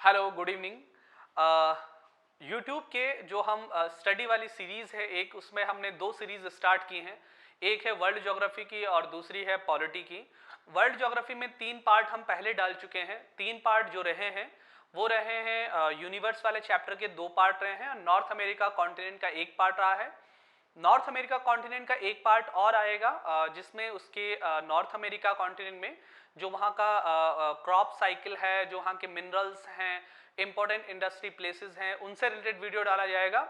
Hello, good evening. YouTube के जो हम स्टडी वाली सीरीज़ है एक, उसमें हमने दो सीरीज़ स्टार्ट की हैं। एक है वर्ल्ड ज्योग्राफी की और दूसरी है पॉलिटी की। वर्ल्ड ज्योग्राफी में 3 पार्ट हम पहले डाल चुके हैं। 3 पार्ट जो रहे हैं वो रहे हैं यूनिवर्स वाले चैप्टर के 2 पार्ट रहे हैं। नॉर्थ अमेरिका कॉन्टिनेंट का 1 पार्ट रहा है। नॉर्थ अमेरिका कॉन्टिनेंट का 1 पार्ट और आएगा जिसमें उसके नॉर्थ अमेरिका कॉन्टिनेंट में जो वहाँ का क्रॉप साइकिल है, जो वहाँ के मिनरल्स हैं, इंपॉर्टेंट इंडस्ट्री प्लेसेस हैं, उनसे रिलेटेड वीडियो डाला जाएगा।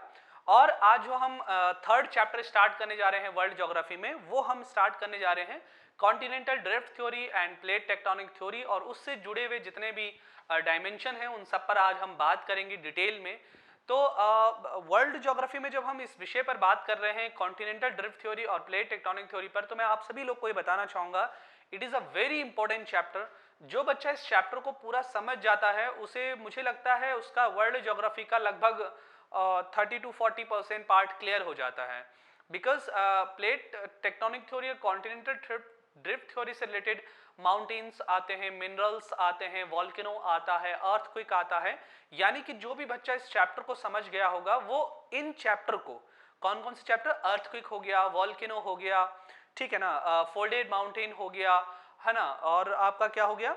और आज जो हम थर्ड चैप्टर स्टार्ट करने जा रहे हैं वर्ल्ड ज्योग्राफी में, वो हम स्टार्ट करने जा रहे हैं continental drift theory end plate tectonic theory, और उससे जुड़े हुए जितने भी डायमेंशन हैं उन सब पर आज हम बात करेंगे डिटेल में। तो वर्ल्ड ज्योग्राफी में जब हम इस विषय पर बात कर रहे हैं कॉन्टिनेंटल ड्रिफ्ट थ्योरी और प्लेट टेक्टोनिक थ्योरी पर, तो मैं आप सभी लोग को ये बताना चाहूँगा it is a very important chapter. जो बच्चा इस चैप्टर को पूरा समझ जाता है उसे, मुझे लगता है, उसका वर्ल्ड ज्योग्राफी का लगभग 30 to 40% पार्ट क्लियर हो जाता है। बिकॉज प्लेट टेक्टोनिक थ्योरी और कॉन्टिनेंटल ड्रिफ्ट थ्योरी से रिलेटेड माउंटेन्स आते हैं, मिनरल्स आते हैं, वॉल्केनो आता है, अर्थक्वेक आता है। यानी कि जो भी बच्चा इस चैप्टर को समझ गया होगा वो इन चैप्टर को, कौन कौन से चैप्टर, अर्थक्वेक हो गया, वॉल्केनो हो गया, ठीक है ना, फोल्डेड माउंटेन हो गया, है ना, और आपका क्या हो गया,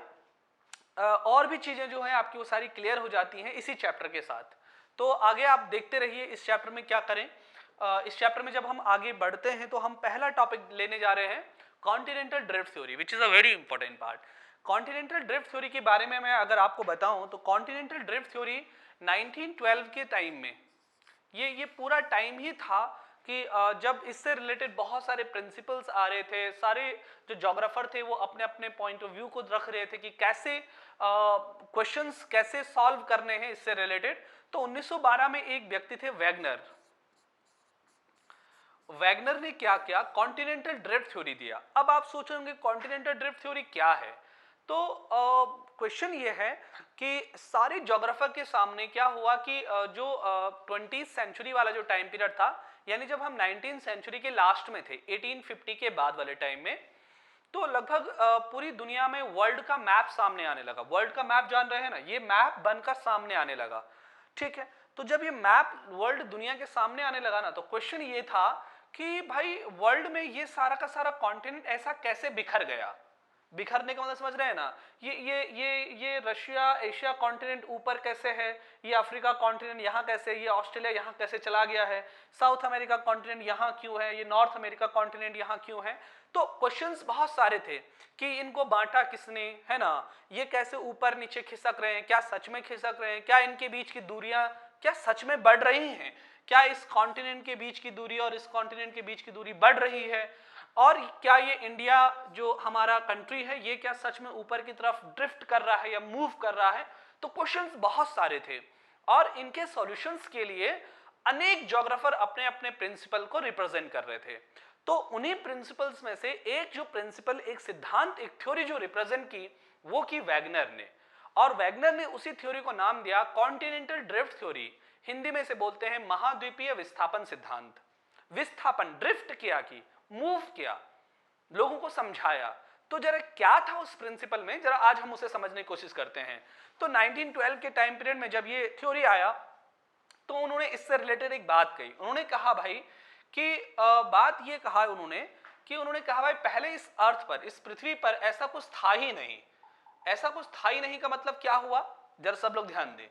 और भी चीजें जो हैं आपकी वो सारी क्लियर हो जाती हैं इसी चैप्टर के साथ। तो आगे आप देखते रहिए इस चैप्टर में क्या करें। इस चैप्टर में जब हम आगे बढ़ते हैं तो हम पहला टॉपिक लेने जा रहे हैं continental drift theory, which is a very important part. Continental drift theory के बारे में मैं अगर आपको बताऊं तो कॉन्टिनेंटल ड्रिफ्ट थ्योरी 1912 के टाइम में, ये पूरा टाइम ही था कि जब इससे रिलेटेड बहुत सारे प्रिंसिपल्स आ रहे थे, सारे जो जोग्राफर थे वो अपने अपने पॉइंट ऑफ व्यू को रख रहे थे कि कैसे क्वेश्चंस कैसे सॉल्व करने हैं इससे रिलेटेड। तो 1912 में एक व्यक्ति थे वैगनर। वैगनर ने क्या किया, कॉन्टिनेंटल ड्रिफ्ट थ्योरी दिया। अब आप सोचेंगे कॉन्टिनेंटल ड्रिफ्ट थ्योरी क्या है, तो क्वेश्चन ये है कि सारे ज्योग्राफर के सामने क्या हुआ कि जो 20th सेंचुरी वाला जो टाइम पीरियड था, यानी जब हम 19th सेंचुरी के लास्ट में थे, 1850 के बाद वाले टाइम में, तो लगभग पूरी दुनिया में वर्ल्ड का मैप सामने आने लगा। वर्ल्ड का मैप जान रहे हैं ना, ये मैप बनकर सामने आने लगा, ठीक है। तो जब ये मैप वर्ल्ड दुनिया के सामने आने लगा ना, तो क्वेश्चन ये था कि भाई वर्ल्ड में ये सारा का सारा कॉन्टिनेंट ऐसा कैसे बिखर गया। बिखरने का मतलब समझ रहे हैं ना, ये रशिया एशिया कॉन्टिनेंट ऊपर कैसे है, ये अफ्रीका कॉन्टिनेंट यहाँ कैसे, ये ऑस्ट्रेलिया यहाँ कैसे चला गया है, साउथ अमेरिका कॉन्टिनेंट यहाँ क्यों है, ये नॉर्थ अमेरिका कॉन्टिनेंट यहाँ क्यों है। तो क्वेश्चंस बहुत सारे थे कि इनको बांटा किसने, है ना, ये कैसे ऊपर नीचे खिसक रहे हैं, क्या सच में खिसक रहे हैं, क्या इनके बीच की दूरियां क्या सच में बढ़ रही हैं, क्या इस कॉन्टिनेंट के बीच की दूरी और इस कॉन्टिनेंट के बीच की दूरी बढ़ रही है, और क्या ये इंडिया जो हमारा कंट्री है ये क्या सच में ऊपर की तरफ ड्रिफ्ट कर रहा है या मूव कर रहा है। तो क्वेश्चंस बहुत सारे थे और इनके सॉल्यूशंस के लिए अनेक ज्योग्राफर अपने अपने प्रिंसिपल को रिप्रेजेंट कर रहे थे। तो उन्हीं प्रिंसिपल्स में से एक जो प्रिंसिपल, एक सिद्धांत, एक थ्योरी जो रिप्रेजेंट की, वो की वैगनर ने। और वैगनर ने उसी थ्योरी को नाम दिया कॉन्टिनेंटल ड्रिफ्ट थ्योरी। हिंदी में से बोलते हैं महाद्वीपीय विस्थापन सिद्धांत। विस्थापन, ड्रिफ्ट किया, की मूव किया, लोगों को समझाया। तो जरा क्या था उस प्रिंसिपल में, जरा आज हम उसे समझने की कोशिश करते हैं। तो 1912 के टाइम पीरियड में जब ये थ्योरी आया तो उन्होंने इससे रिलेटेड एक बात कही। उन्होंने कहा भाई कि बात ये कहा उन्होंने कहा भाई पहले इस अर्थ पर, इस पृथ्वी पर ऐसा कुछ था ही नहीं। ऐसा कुछ था ही नहीं का मतलब क्या हुआ, जरा सब लोग ध्यान दें।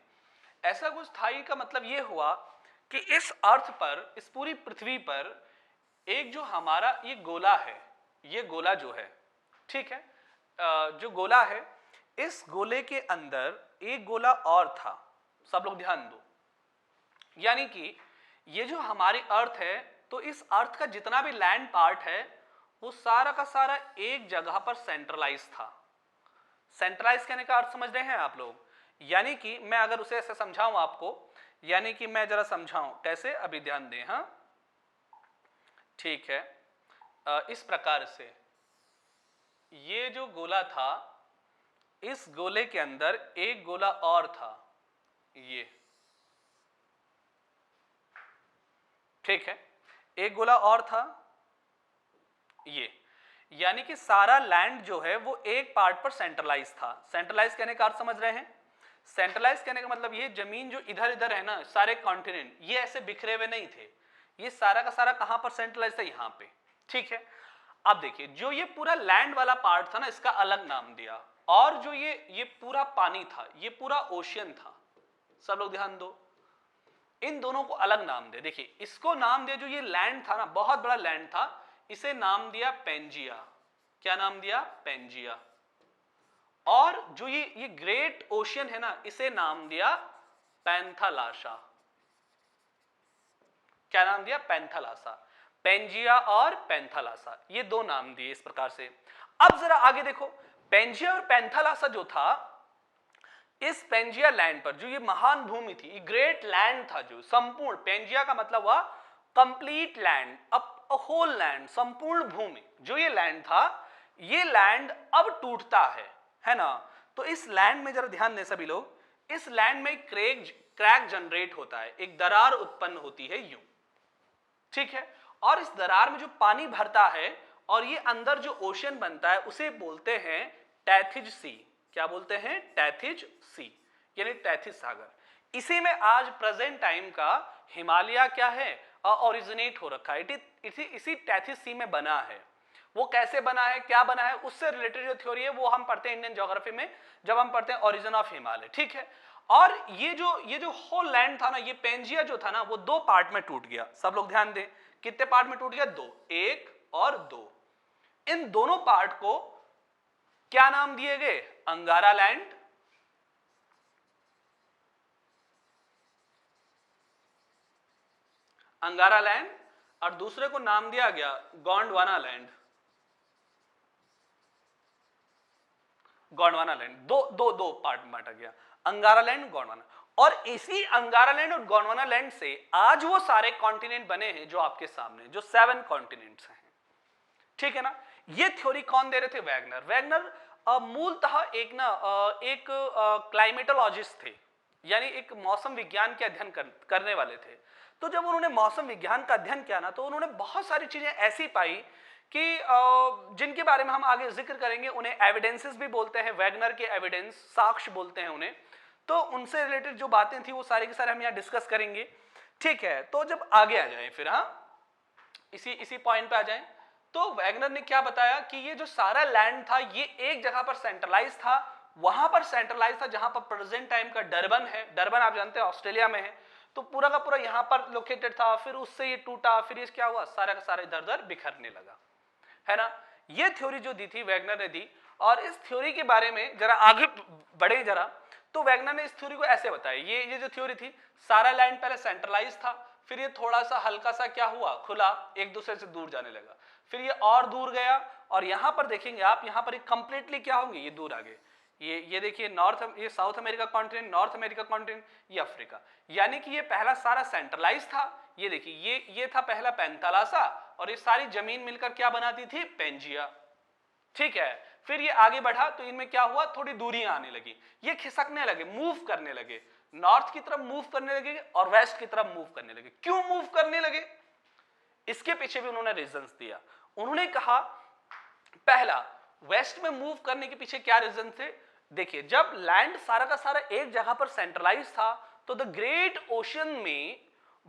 ऐसा कुछ था ही का मतलब ये हुआ कि इस अर्थ पर, इस पूरी पृथ्वी पर एक जो हमारा ये गोला है, ये गोला जो है, ठीक है, जो गोला है, इस गोले के अंदर एक गोला और था। सब लोग ध्यान दो। यानी कि ये जो हमारी अर्थ है, तो इस अर्थ का जितना भी लैंड पार्ट है वो सारा का सारा एक जगह पर सेंट्रलाइज था। सेंट्रलाइज कहने का अर्थ समझ रहे हैं आप लोग। यानी कि मैं अगर उसे ऐसे समझाऊं आपको, यानी कि मैं जरा समझाऊं कैसे, अभी ध्यान दें। हाँ, ठीक है, इस प्रकार से ये जो गोला था, इस गोले के अंदर एक गोला और था, ये, ठीक है, एक गोला और था ये। यानी कि सारा लैंड जो है वो एक पार्ट पर सेंट्रलाइज था। सेंट्रलाइज कहने का अर्थ समझ रहे हैं। सेंट्रलाइज कहने का मतलब ये जमीन जो इधर इधर है ना, सारे कॉन्टिनेंट ये ऐसे बिखरे हुए नहीं थे, ये सारा का सारा कहां पर सेंट्रलाइज था, यहां पे। ठीक है, अब देखिए जो ये पूरा लैंड वाला पार्ट था ना, इसका अलग नाम दिया, और जो ये पूरा पानी था, ये पूरा ओशियन था। सब लोग ध्यान दो, इन दोनों को अलग नाम दे। देखिए इसको नाम दिया, जो ये लैंड था ना, बहुत बड़ा लैंड था, इसे नाम दिया पेंजिया। क्या नाम दिया? पेंजिया। और जो ये ग्रेट ओशियन है ना, इसे नाम दिया पैंथालाशा। क्या नाम दिया? पैंथालाशा। पेंजिया और पैंथालाशा, ये दो नाम दिए इस प्रकार से। अब जरा आगे देखो, पेंजिया और पैंथालाशा जो था, इस पेंजिया लैंड पर जो ये महान भूमि थी, ये ग्रेट लैंड था, जो संपूर्ण, पेंजिया का मतलब हुआ complete land, a whole land, संपूर्ण भूमि। जो ये लैंड था, ये लैंड अब टूटता है ना। तो इस लैंड में जरा ध्यान दें सभी लोग, इस लैंड में क्रैक जनरेट होता है, एक दरार उत्पन्न होती है यूं। ठीक है, और इस दरार में जो पानी भरता है और ये अंदर जो ओशन बनता है, उसे बोलते हैं टैथिज सी। क्या बोलते हैं? टैथिज सी, यानी टैथिज सागर। इसी में आज प्रेजेंट टाइम का हिमालय क्या है, ओरिजिनेट हो रखा है। इसी टैथिज सी में बना है। वो कैसे बना है, क्या बना है, उससे रिलेटेड जो थ्योरी है वो हम पढ़ते हैं इंडियन ज्योग्राफी में, जब हम पढ़ते हैं ओरिजिन ऑफ हिमालय। ठीक है, और ये जो होल लैंड था ना, ये पेंजिया जो था ना, वो दो पार्ट में टूट गया। सब लोग ध्यान दें, कितने पार्ट में टूट गया? दो, एक और दो। इन दोनों पार्ट को क्या नाम दिए गए? अंगारा लैंड अंगारा लैंड, और दूसरे को नाम दिया गया गोंडवाना लैंड। गोंडवाना लैंड, दो पार्ट में बांटा गया, अंगारा लैंड, गोंडवाना। और इसी अंगारा लैंड और गोंडवाना लैंड से आज वो सारे कॉन्टिनेंट बने हैं जो आपके सामने, जो 7 कॉन्टिनेंट्स हैं। ठीक है ना। ये थ्योरी कौन दे रहे थे? वैगनर। वैगनर मूलतः एक क्लाइमेटोलॉजिस्ट थे, यानी एक मौसम विज्ञान के अध्ययन करने वाले थे। तो जब उन्होंने मौसम विज्ञान का अध्ययन किया ना, तो उन्होंने बहुत सारी चीजें ऐसी पाई कि जिनके बारे में हम आगे जिक्र करेंगे। उन्हें एविडेंसेस भी बोलते हैं, वैगनर के एविडेंस, साक्ष्य बोलते हैं उन्हें। तो उनसे रिलेटेड जो बातें थी वो सारे के सारे हम यहाँ डिस्कस करेंगे। ठीक है, तो जब आगे आ जाए फिर, इसी पॉइंट पे आ जाए, तो वैगनर ने क्या बताया कि ये जो सारा लैंड था, ये एक जगह पर सेंट्रलाइज था, वहां पर सेंट्रलाइज था जहां पर प्रेजेंट टाइम का डरबन है। डरबन आप जानते हैं ऑस्ट्रेलिया में है। तो पूरा का पूरा यहां पर लोकेटेड था, फिर उससे ये टूटा, फिर ये क्या हुआ, सारा का सारा इधर उधर बिखरने लगा, है ना। ये थ्योरी जो दी थी वैगनर ने दी। और इस थ्योरी के बारे में जरा आगे बढ़े जरा, तो वैगनर ने इस थ्योरी को ऐसे बताया। ये जो थ्योरी थी, सारा लैंड पहले सेंट्रलाइज था, फिर ये थोड़ा सा हल्का सा क्या हुआ, खुला, एक दूसरे से दूर जाने लगा, फिर ये और दूर गया, और यहां पर देखेंगे आप, यहां पर कंप्लीटली क्या होंगे, ये दूर आ गए। ये देखिए ये south America continent, north America continent, ये अफ्रीका। यानी कि ये पहला सारा सेंट्रलाइज था। ये देखिए ये था पहला पैंथालाशा, और ये सारी जमीन मिलकर क्या बनाती थी? पेंजिया। ठीक है, फिर ये आगे बढ़ा तो इनमें क्या हुआ, थोड़ी दूरियां आने लगी, ये खिसकने लगे, मूव करने लगे, नॉर्थ की तरफ मूव करने लगे और वेस्ट की तरफ मूव करने लगे। क्यों मूव करने लगे? इसके पीछे भी उन्होंने रीजंस दिया। उन्होंने कहा, पहला, वेस्ट में मूव करने के पीछे क्या रीजन थे? देखिए, जब लैंड सारा का सारा एक जगह पर सेंट्रलाइज था, तो द ग्रेट ओशन में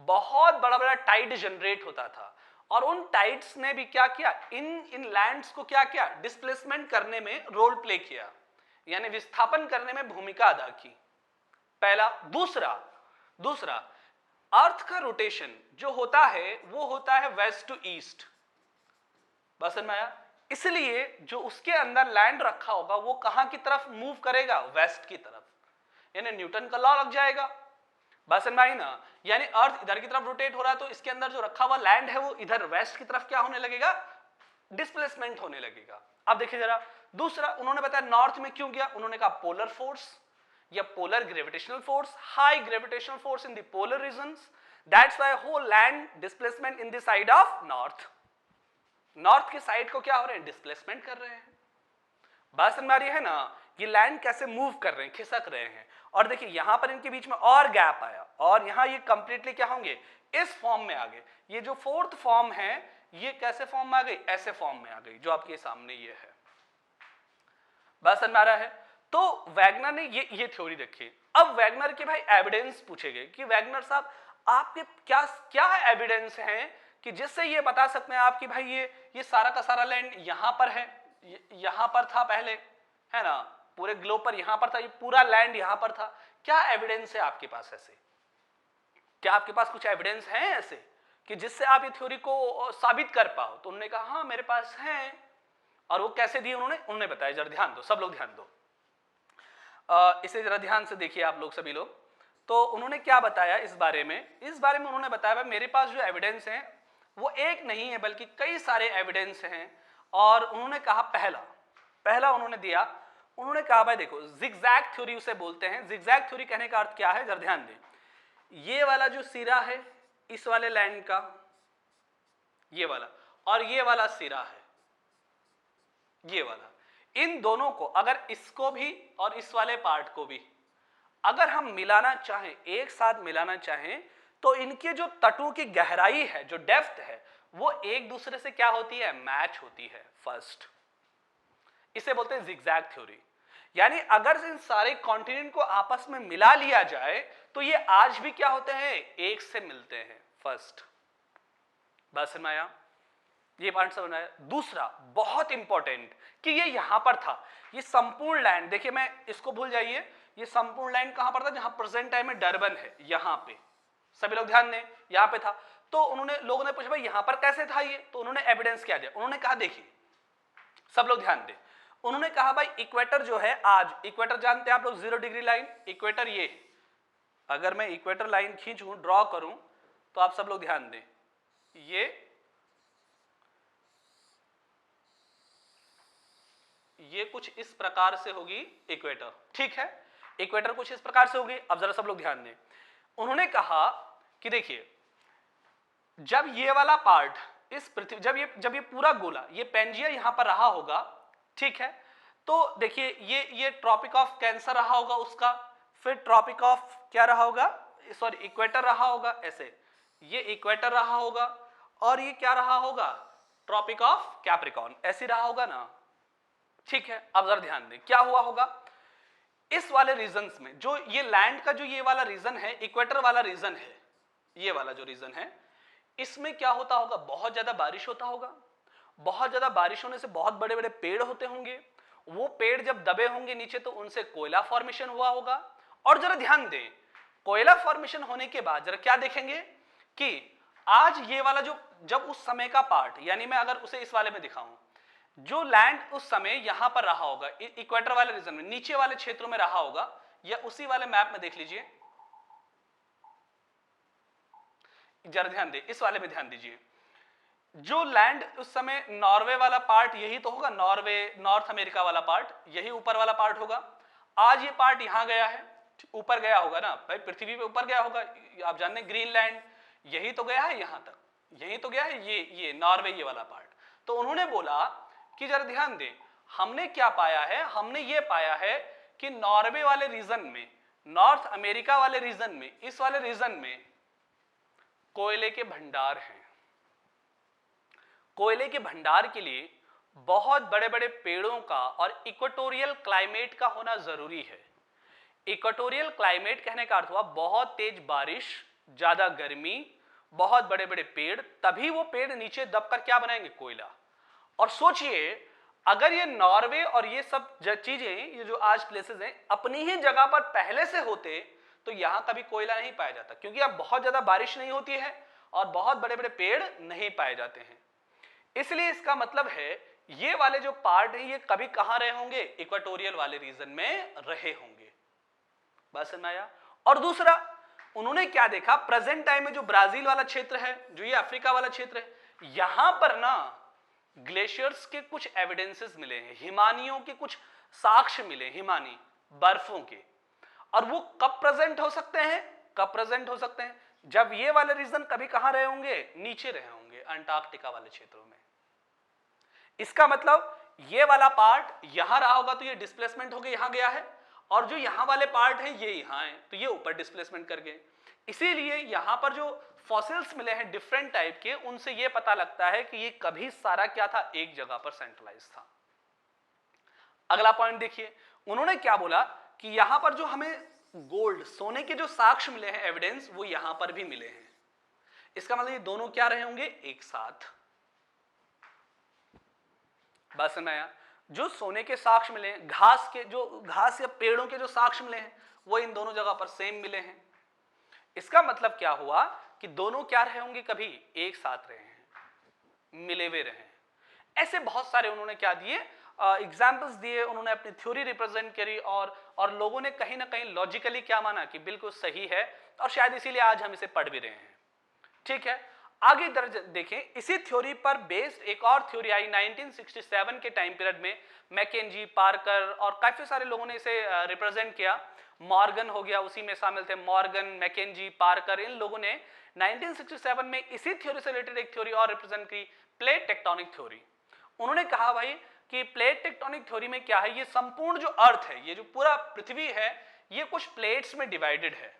बहुत बड़ा बड़ा टाइड जनरेट होता था, और उन टाइड्स ने भी क्या किया, इन लैंड्स को क्या किया, डिस्प्लेसमेंट करने में रोल प्ले किया, यानी विस्थापन करने में भूमिका अदा की। पहला। दूसरा, अर्थ का रोटेशन जो होता है वो होता है वेस्ट टू ईस्ट, बस समझ में आया। इसलिए जो उसके अंदर लैंड रखा होगा वो कहां की तरफ मूव करेगा? वेस्ट की तरफ, यानी न्यूटन का लॉ लग जाएगा, बस समझ में आई ना। यानी अर्थ इधर की तरफ रोटेट हो रहा है, तो इसके अंदर जो रखा हुआ लैंड है वो इधर वेस्ट की तरफ क्या होने लगेगा? डिस्प्लेसमेंट होने लगेगा। अब देखिए जरा, दूसरा उन्होंने बताया नॉर्थ में क्यों गया। उन्होंने कहा पोलर फोर्स या polar gravitational force, high gravitational force in the polar regions, that's why whole land displacement in the side of north. North की साइड को क्या हो रहे हैं? डिस्प्लेसमेंट कर रहे हैं। बात समझ आ रही है ना, ये लैंड कैसे मूव कर रहे हैं, खिसक रहे हैं। और देखिए यहां पर इनके बीच में और गैप आया, और यहां ये कंप्लीटली क्या होंगे, इस फॉर्म में आ गए। ये जो फोर्थ फॉर्म है, ये कैसे फॉर्म में आ गई? ऐसे फॉर्म में आ गई, जो आपके सामने ये है। बात समझ में आ रहा है। तो वैगनर ने ये थ्योरी रखी। अब वैगनर के भाई एविडेंस पूछे गए कि वैगनर साहब आपके क्या क्या एविडेंस हैं कि जिससे ये बता सकते हैं आप कि भाई ये सारा का सारा लैंड यहां पर है, यहां पर था पहले, है ना, पूरे ग्लोब पर यहां पर था, ये पूरा लैंड यहां पर था। क्या एविडेंस है आपके पास ऐसे? क्या आपके पास कुछ एविडेंस हैं ऐसे कि जिससे आप ये थ्योरी को साबित कर पाओ? तो उन्होंने कहा हाँ मेरे पास हैं। और वो कैसे दिए उन्होंने बताया, जरा ध्यान दो, सब लोग ध्यान दो, इसे जरा ध्यान से देखिए आप लोग सभी लोग। तो उन्होंने क्या बताया इस बारे में उन्होंने बताया भाई मेरे पास जो एविडेंस हैं वो एक नहीं है बल्कि कई सारे एविडेंस हैं। और उन्होंने कहा पहला उन्होंने दिया, उन्होंने कहा भाई देखो जिगजैग थ्योरी उसे बोलते हैं। जिगजैग थ्योरी कहने का अर्थ क्या है, जरा ध्यान दें। ये वाला जो सिरा है इस वाले लाइन का, ये वाला, और ये वाला सिरा है ये वाला, इन दोनों को अगर इसको भी और इस वाले पार्ट को भी अगर हम मिलाना चाहें, एक साथ मिलाना चाहें, तो इनके जो तटों की गहराई है, जो डेप्थ है, वो एक दूसरे से क्या होती है, मैच होती है। फर्स्ट इसे बोलते हैं जिगजैग थ्योरी। यानी अगर इन सारे कॉन्टिनेंट को आपस में मिला लिया जाए तो ये आज भी क्या होते हैं, एक से मिलते हैं। फर्स्ट बात समझ में आया, ये पॉइंट समझ में आया। दूसरा बहुत इंपॉर्टेंट कि ये यहां पर था, ये संपूर्ण लैंड, देखिए मैं इसको भूल जाइए, ये संपूर्ण लैंड कहां पर था, जहां प्रेजेंट टाइम में डरबन है, यहां पे सभी लोग ध्यान दें, यहां पे था। तो लोगों ने पूछा भाई यहां पर कैसे था ये, तो उन्होंने एविडेंस क्या दिया, उन्होंने कहा देखिए सब लोग ध्यान दें, उन्होंने कहा भाई इक्वेटर जो है, आज इक्वेटर जानते हैं आप लोग, 0 डिग्री लाइन इक्वेटर, ये अगर मैं इक्वेटर लाइन खींचूं, ड्रॉ करूं, तो आप सब लोग ध्यान दें, ये कुछ इस प्रकार से होगी इक्वेटर, ठीक है, इक्वेटर कुछ इस प्रकार से होगी। अब जरा सब लोग ध्यान दें, उन्होंने कहा कि देखिए जब ये वाला पार्ट इस पृथ्वी, जब ये पूरा गोला, ये पेंजिया यहां पर रहा होगा, ठीक है, तो देखिए ये ट्रॉपिक ऑफ कैंसर रहा होगा उसका, फिर ट्रॉपिक ऑफ क्या रहा होगा, सॉरी इक्वेटर रहा होगा, ऐसे ये इक्वेटर रहा होगा, और ये क्या रहा होगा, ट्रॉपिक ऑफ कैप्रिकॉर्न, ऐसे रहा होगा ना, ठीक है। अब जरा ध्यान दें क्या हुआ होगा, इस वाले रीजन्स में, जो ये लैंड का जो ये वाला रीजन है, इक्वेटर वाला रीजन है, ये वाला जो रीजन है, इसमें क्या होता होगा, बहुत ज्यादा बारिश होता होगा, बहुत ज्यादा बारिश होने से बहुत बड़े बड़े पेड़ होते होंगे, वो पेड़ जब दबे होंगे नीचे तो उनसे कोयला फॉर्मेशन हुआ होगा। और जरा ध्यान दें, कोयला फॉर्मेशन होने के बाद जरा क्या देखेंगे कि आज ये वाला जो, जब उस समय का पार्ट, यानी मैं अगर उसे इस वाले में दिखाऊं, जो लैंड उस समय यहां पर रहा होगा, इक्वेटर वाले रीजन में, नीचे वाले क्षेत्रों में रहा होगा, या उसी वाले मैप में देख लीजिए, जरा ध्यान दे, इस वाले में ध्यान दीजिए, जो लैंड उस समय नॉर्वे वाला पार्ट यही तो होगा, नॉर्वे नॉर्थ अमेरिका वाला पार्ट, यही ऊपर वाला पार्ट होगा। आज ये पार्ट यहां गया है, ऊपर गया होगा ना भाई, पृथ्वी पे ऊपर गया होगा, आप जानते हैं ग्रीनलैंड यही तो गया है, यहां तक यही तो गया है, ये नॉर्वे ये वाला पार्ट। तो उन्होंने बोला कि जरा ध्यान दें, हमने क्या पाया है, हमने ये पाया है कि नॉर्वे वाले रीजन में, नॉर्थ अमेरिका वाले रीजन में, इस वाले रीजन में कोयले के भंडार हैं। कोयले के भंडार के लिए बहुत बड़े बड़े पेड़ों का और इक्वेटोरियल क्लाइमेट का होना जरूरी है। इक्वेटोरियल क्लाइमेट कहने का अर्थ हुआ बहुत तेज बारिश, ज्यादा गर्मी, बहुत बड़े बड़े पेड़, तभी वो पेड़ नीचे दबकर क्या बनाएंगे, कोयला। और सोचिए अगर ये नॉर्वे और ये सब चीजें, ये जो आज प्लेसेस हैं, अपनी ही जगह पर पहले से होते तो यहां कभी कोयला नहीं पाया जाता, क्योंकि अब बहुत ज्यादा बारिश नहीं होती है और बहुत बड़े बड़े पेड़ नहीं पाए जाते हैं। इसलिए इसका मतलब है ये वाले जो पार्ट है ये कभी कहां रहे होंगे, इक्वेटोरियल वाले रीजन में रहे होंगे। बात समझ में आया। और दूसरा उन्होंने क्या देखा, प्रेजेंट टाइम में जो ब्राजील वाला क्षेत्र है, जो ये अफ्रीका वाला क्षेत्र है, यहां पर ना ग्लेशियर्स के कुछ एविडेंसेस मिले हैं, हिमानियों के कुछ साक्ष्य मिले, हिमानी बर्फों के। और वो कब प्रेजेंट हो सकते हैं, कब प्रेजेंट हो सकते हैं, जब ये वाले रीजन कभी कहां रहे होंगे, नीचे रहे होंगे, अंटार्कटिका वाले क्षेत्रों में। इसका मतलब ये वाला पार्ट यहां रहा होगा तो ये डिस्प्लेसमेंट होकर यहां गया है, और जो यहां वाले पार्ट है ये यहां है तो ये ऊपर डिस्प्लेसमेंट कर गए। इसीलिए यहां पर जो फॉसिल्स मिले हैं डिफरेंट टाइप के, उनसे ये पता लगता है कि ये कभी सारा क्या था, एक जगह पर सेंट्रलाइज था। अगला पॉइंट देखिए, उन्होंने क्या बोला कि यहां पर जो हमें गोल्ड, सोने के जो साक्ष्य मिले हैं, एविडेंस, वो यहां पर भी मिले हैं। इसका मतलब ये दोनों क्या रहे होंगे, एक साथ। बात समझ में आया? जो सोने के साक्ष्य मिले हैं, घास या पेड़ों के जो साक्ष्य मिले हैं, वो इन दोनों जगह पर सेम मिले हैं। इसका मतलब क्या हुआ कि दोनों क्या रहे होंगे, कभी एक साथ रहे हैं, मिले हुए रहे हैं। ऐसे बहुत सारे उन्होंने क्या दिए, एग्जाम्पल्स दिए, उन्होंने अपनी थ्योरी रिप्रेजेंट करी, और लोगों ने कहीं ना कहीं लॉजिकली क्या माना कि बिल्कुल सही है, और शायद इसीलिए आज हम इसे पढ़ भी रहे हैं। ठीक है, आगे दर्ज देखें, इसी थ्योरी पर बेस्ड एक और थ्योरी आई 1967 के टाइम पीरियड में। मैकेंजी, पार्कर और काफी सारे लोगों ने इसे रिप्रेजेंट किया। मॉर्गन हो गया, उसी में शामिल थे, मॉर्गन, मैकेंजी, पार्कर, इन लोगों ने 1967 में इसी थ्योरी से रिलेटेड एक थ्योरी और रिप्रेजेंट की, प्लेट टेक्टोनिक थ्योरी। उन्होंने कहा भाई कि प्लेट टेक्टोनिक थ्योरी में क्या है, ये संपूर्ण जो अर्थ है, ये जो पूरा पृथ्वी है, ये कुछ प्लेट्स में डिवाइडेड है।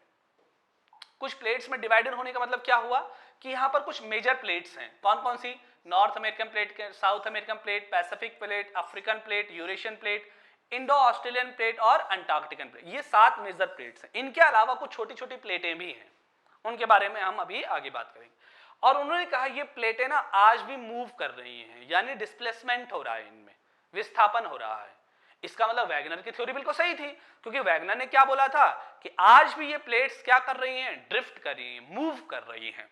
कुछ प्लेट्स में डिवाइडेड होने का मतलब क्या हुआ कि यहां पर कुछ मेजर प्लेट्स हैं। कौन कौन सी? North American plate, South American plate, Pacific plate, African plate, Eurasian plate, Indo Australian plate और अंटार्कटिकन प्लेट। ये 7 मेजर प्लेट्स हैं। इनके अलावा कुछ छोटी छोटी प्लेटें भी हैं, उनके बारे में हम अभी आगे बात करेंगे। और उन्होंने कहा ये प्लेटें ना आज भी मूव कर रही हैं, यानी डिस्प्लेसमेंट हो रहा है, इनमें विस्थापन हो रहा है। इसका मतलब वैगनर की थ्योरी बिल्कुल सही थी, क्योंकि वैगनर ने क्या बोला था कि आज भी ये प्लेट्स क्या कर रही हैं, ड्रिफ्ट कर रही हैं, मूव कर रही हैं।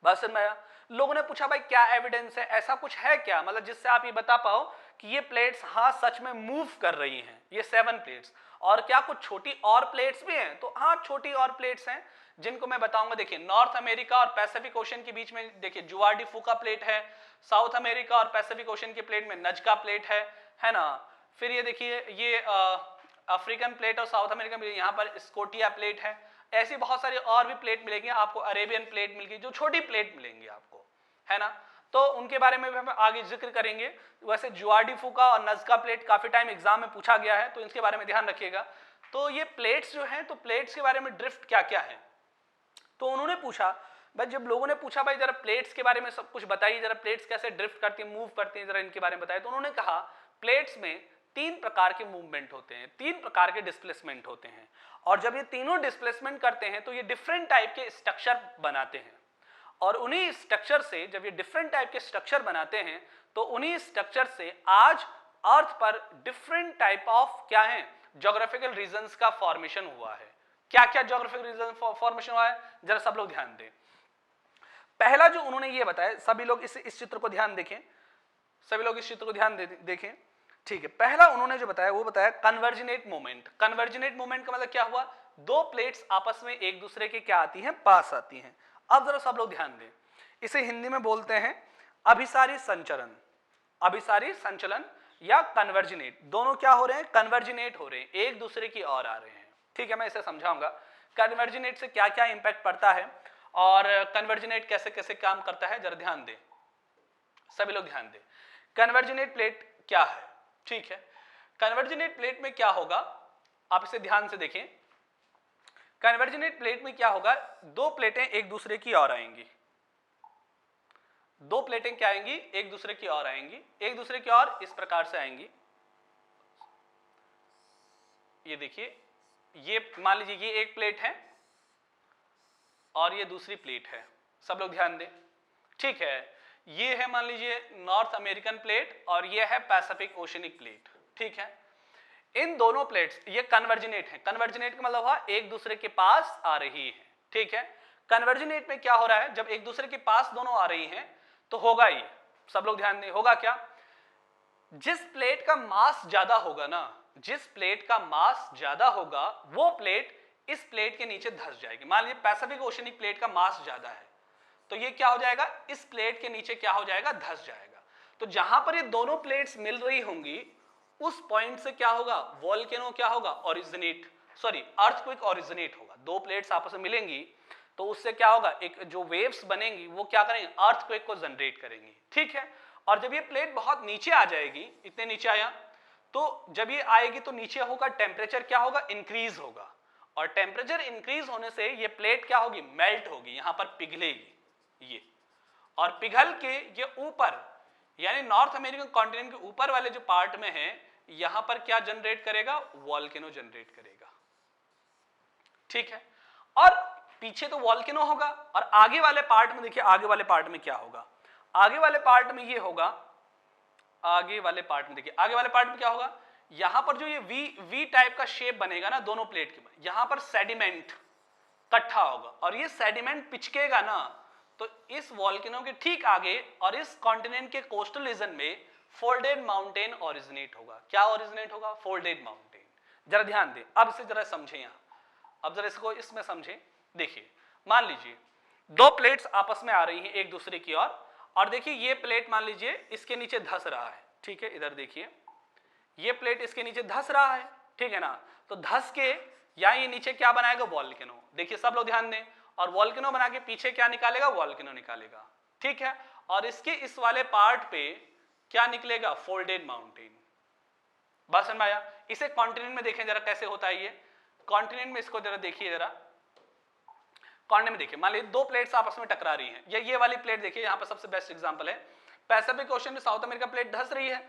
बस मैं लोगों ने पूछा भाई क्या एविडेंस है, ऐसा कुछ है क्या, मतलब जिससे आप ये बता पाओ कि ये प्लेट्स हाँ सच में मूव कर रही हैं, ये 7 प्लेट्स। और क्या कुछ छोटी और प्लेट्स भी हैं? तो हाँ, छोटी और प्लेट्स हैं, जिनको मैं बताऊंगा। देखिए, नॉर्थ अमेरिका और पैसिफिक ओशन के बीच में देखिए जुआर डी फूका प्लेट है। साउथ अमेरिका और पैसिफिक ओशन के प्लेट में नजका प्लेट है ना। फिर ये देखिए, ये अफ्रीकन प्लेट और साउथ अमेरिकन प्लेट, यहाँ पर स्कोटिया प्लेट है। ऐसी बहुत सारी और भी प्लेट मिलेंगी आपको, अरेबियन प्लेट मिलेगी, जो छोटी प्लेट मिलेंगी आपको, है ना। तो उनके बारे में भी हम आगे जिक्र करेंगे। वैसे जुआर डी फूका और नजका प्लेट काफी टाइम एग्जाम में पूछा गया है, तो इसके बारे में ध्यान रखिएगा। तो ये प्लेट्स जो हैं, तो प्लेट्स के बारे में ड्रिफ्ट क्या क्या है, तो उन्होंने पूछा भाई, जब लोगों ने पूछा भाई जरा प्लेट्स के बारे में सब कुछ बताइए, जरा प्लेट्स कैसे ड्रिफ्ट करती हैं, मूव करती हैं, जरा इनके बारे में बताइए। तो उन्होंने कहा प्लेट्स में 3 प्रकार के मूवमेंट होते हैं, 3 प्रकार के डिस्प्लेसमेंट होते हैं, और जब ये तीनों डिस्प्लेसमेंट करते हैं तो ये डिफरेंट टाइप के स्ट्रक्चर बनाते हैं। और उन्हीं स्ट्रक्चर से, जब ये डिफरेंट टाइप के स्ट्रक्चर बनाते हैं, तो उन्हीं स्ट्रक्चर से आज अर्थ पर डिफरेंट टाइप ऑफ क्या है, ज्योग्राफिकल रीजन्स का फॉर्मेशन हुआ है। क्या क्या ज्योग्राफिकल रीजन फॉर्मेशन हुआ है, जरा सब लोग ध्यान दें। पहला जो उन्होंने ये बताया, सभी लोग इस चित्र को ध्यान देखें, सभी लोग इस चित्र को ध्यान देखें, ठीक है। पहला उन्होंने जो बताया वो बताया कन्वर्जिनेट मूवमेंट। कन्वर्जिनेट मूवमेंट का मतलब क्या हुआ, 2 प्लेट्स आपस में एक दूसरे के क्या आती हैं, पास आती हैं। अब जरा सब लोग ध्यान दें, इसे हिंदी में बोलते हैं अभिसारी संचलन। अभिसारी संचलन या कन्वर्जिनेट, दोनों क्या हो रहे हैं, कन्वर्जिनेट हो रहे हैं, एक दूसरे की ओर आ रहे हैं। ठीक है, मैं इसे समझाऊंगा कन्वर्जिनेट से क्या क्या इंपैक्ट पड़ता है और कन्वर्जिनेट कैसे कैसे काम करता है, जरा ध्यान दें, सभी लोग ध्यान दें। कन्वर्जिनेट प्लेट क्या है, ठीक है। कन्वर्जिनेट प्लेट में क्या होगा, आप इसे ध्यान से देखें। कन्वर्जिनेट प्लेट में क्या होगा, 2 प्लेटें एक दूसरे की ओर आएंगी, 2 प्लेटें क्या आएंगी, एक दूसरे की ओर आएंगी, एक दूसरे की ओर इस प्रकार से आएंगी। ये देखिए, ये मान लीजिए ये एक प्लेट है और ये दूसरी प्लेट है, सब लोग ध्यान दें, ठीक है। ये है मान लीजिए नॉर्थ अमेरिकन प्लेट और ये है पैसिफिक ओशनिक प्लेट, ठीक है। इन दोनों प्लेट्स ये कन्वर्जिनेट है। कन्वर्जिनेट का मतलब हुआ एक दूसरे के पास आ रही है, ठीक है। कन्वर्जिनेट में क्या हो रहा है, जब एक दूसरे के पास दोनों आ रही हैं तो होगा ये, सब लोग ध्यान दें, होगा क्या, जिस प्लेट का मास ज्यादा होगा ना, जिस प्लेट का मास ज्यादा होगा वो प्लेट इस प्लेट के नीचे धंस जाएगी। मान लीजिए पैसिफिक ओशनिक प्लेट का मास ज्यादा है, तो ये क्या हो जाएगा, इस प्लेट के नीचे क्या हो जाएगा, धंस जाएगा। तो जहां पर ये दोनों प्लेट्स मिल रही होंगी उस पॉइंट से क्या होगा, वोल्केनो क्या होगा, ओरिजिनेट, सॉरी अर्थक्वेक ओरिजिनेट होगा। 2 प्लेट्स आपस में मिलेंगी तो उससे क्या होगा, एक जो वेव्स बनेंगी वो क्या करेंगे, अर्थक्वेक को जनरेट करेंगी, ठीक है। और जब ये प्लेट बहुत नीचे आ जाएगी, इतने नीचे आया, तो जब ये आएगी तो नीचे होगा टेम्परेचर क्या होगा, इंक्रीज होगा, और टेम्परेचर इंक्रीज होने से ये प्लेट क्या होगी, मेल्ट होगी, यहां पर पिघलेगी ये, और पिघल के ये ऊपर यानी नॉर्थ अमेरिकन कॉन्टिनेंट के ऊपर वाले जो पार्ट में है यहां पर क्या जनरेट करेगा, वॉल्केनो जनरेट करेगा, ठीक है। और पीछे तो वॉल्केनो होगा, और आगे वाले पार्ट में देखिए, आगे वाले पार्ट में क्या होगा, आगे वाले पार्ट में ये होगा, आगे वाले पार्ट में देखिए, आगे वाले पार्ट में क्या होगा, यहां पर जो ये वी टाइप का शेप बनेगा ना दोनों प्लेट के, यहां पर सेडिमेंट इकट्ठा होगा, और ये सेडिमेंट पिचकेगा ना, तो इस वॉल्केनो के ठीक आगे और इस कॉन्टिनेंट के कोस्टल रीजन में फोल्डेड माउंटेन ओरिजिनेट होगा। क्या ओरिजिनेट होगा, फोल्डेड माउंटेन। जरा ध्यान दें, अब इसे जरा समझें, यहां अब जरा इसको इसमें समझें। देखिए मान लीजिए दो प्लेट्स आपस में आ रही हैं एक दूसरे की ओर, और देखिए ये प्लेट मान लीजिए इसके नीचे धंस रहा है, ठीक है, इधर देखिए ये प्लेट इसके नीचे धंस रहा है, ठीक है ना, तो धंस के या ये नीचे क्या बनाएगा, वॉल्केनो। देखिए सब लोग ध्यान दें, और वॉल्केनो बना के पीछे क्या निकालेगा, वॉल्केनो निकालेगा, ठीक है। और इसके इस वाले पार्ट पे क्या निकलेगा, फोल्डेड माउंटेन। बात समझ में आया। इसे कॉन्टिनेंट में देखें जरा कैसे होता है ये, कॉन्टिनेंट में इसको जरा देखिए, जरा कॉन्टिनेंट में देखिए, मान लीजिए दो प्लेट्स आपस में टकरा रही हैं, ये वाली प्लेट देखिए, यहां पर सबसे बेस्ट एग्जांपल है पैसिफिक ओशन में साउथ अमेरिका प्लेट धंस रही है,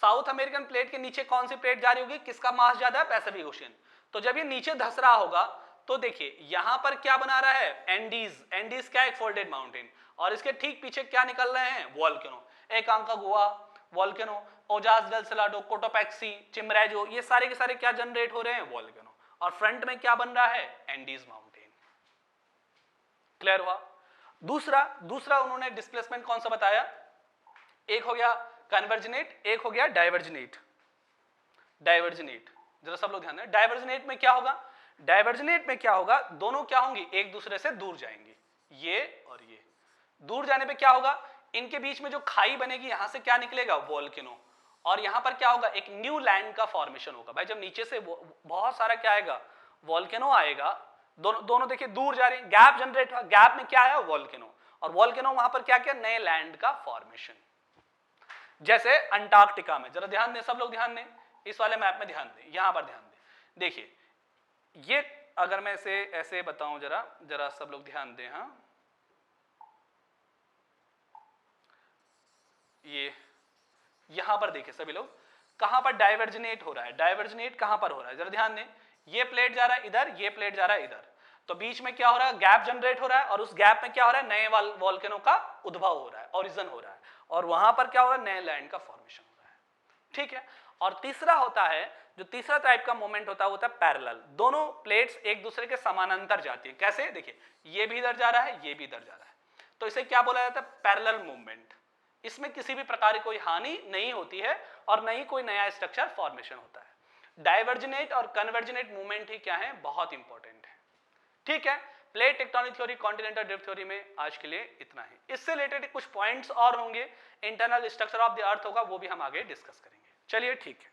साउथ अमेरिकन प्लेट के नीचे कौन सी प्लेट जा रही होगी, किसका मास ज्यादा है, पैसिफिक ओशन। तो जब ये नीचे धंस रहा होगा तो देखिए यहां पर क्या बना रहा है, एंडीज। एंडीज क्या है, एक फोल्डेड माउंटेन, और इसके ठीक पीछे क्या निकल रहे हैं, volcano. Aconcagua volcano, Ojos del Salado, Cotopaxi, Chimborazo, ये सारे के सारे क्या जनरेट हो रहे हैं, वॉल्केनो। और फ्रंट में क्या बन रहा है, एंडीज माउंटेन। क्लियर हुआ। दूसरा उन्होंने डिस्प्लेसमेंट कौन सा बताया, एक हो गया कन्वर्जिनेट, एक हो गया डाइवर्जिनेट। डाइवर्जिनेट जरा सब लोग ध्यान दें, डाइवर्जिनेट में क्या होगा, डाइवर्जिनेट में क्या होगा, दोनों क्या होंगे, एक दूसरे से दूर जाएंगे, ये और ये। दूर जाने पे क्या होगा, इनके बीच में जो खाई बनेगी, यहां से क्या निकलेगा, वॉल्केनो, और यहां पर क्या होगा, एक न्यू लैंड का फॉर्मेशन होगा। भाई जब नीचे से बहुत सारा क्या आएगा, वॉल्केनो आएगा, दोनों देखिए दूर जा रहे हैं, गैप जनरेट हुआ, गैप में क्या आया, वॉल्केनो, और वॉल्केनो वहां पर क्या किया, नए लैंड का फॉर्मेशन। जैसे अंटार्कटिका में, जरा ध्यान दें सब लोग, ध्यान दें इस वाले मैप में, ध्यान दें, यहां पर ध्यान दें। देखिए ये अगर मैं इसे ऐसे बताऊं, जरा सब लोग ध्यान दें, हाँ ये यहां पर देखिए सभी लोग, कहां पर डाइवर्जिनेट हो रहा है, डाइवर्जिनेट कहां पर हो रहा है, जरा ध्यान दें। ये प्लेट जा रहा है इधर, ये प्लेट जा रहा है इधर, तो बीच में क्या हो रहा है, गैप जनरेट हो रहा है, और उस गैप में क्या हो रहा है, नए वॉल्केनो का उद्भव हो रहा है, ओरिजिन हो रहा है, और वहां पर क्या हो रहा है, नए लैंड का फॉर्मेशन हो रहा है, ठीक है। और तीसरा होता है, जो तीसरा टाइप का मोमेंट होता है, वो होता है पैरेलल। दोनों प्लेट्स एक दूसरे के समानांतर जाती है। कैसे, देखिए ये भी इधर जा रहा है, ये भी इधर जा रहा है, तो इसे क्या बोला जाता है, पैरेलल मूवमेंट। इसमें किसी भी प्रकार की कोई हानि नहीं होती है, और न ही कोई नया स्ट्रक्चर फॉर्मेशन होता है। डाइवर्जिनेट और कन्वर्जिनेट मूवमेंट ही क्या है, बहुत इंपॉर्टेंट है, ठीक है। Plate tectonic theory, continental drift theory में आज के लिए इतना ही। इससे रिलेटेड कुछ पॉइंट्स और होंगे, internal structure of the earth होगा, वो भी हम आगे डिस्कस करेंगे। चलिए ठीक है।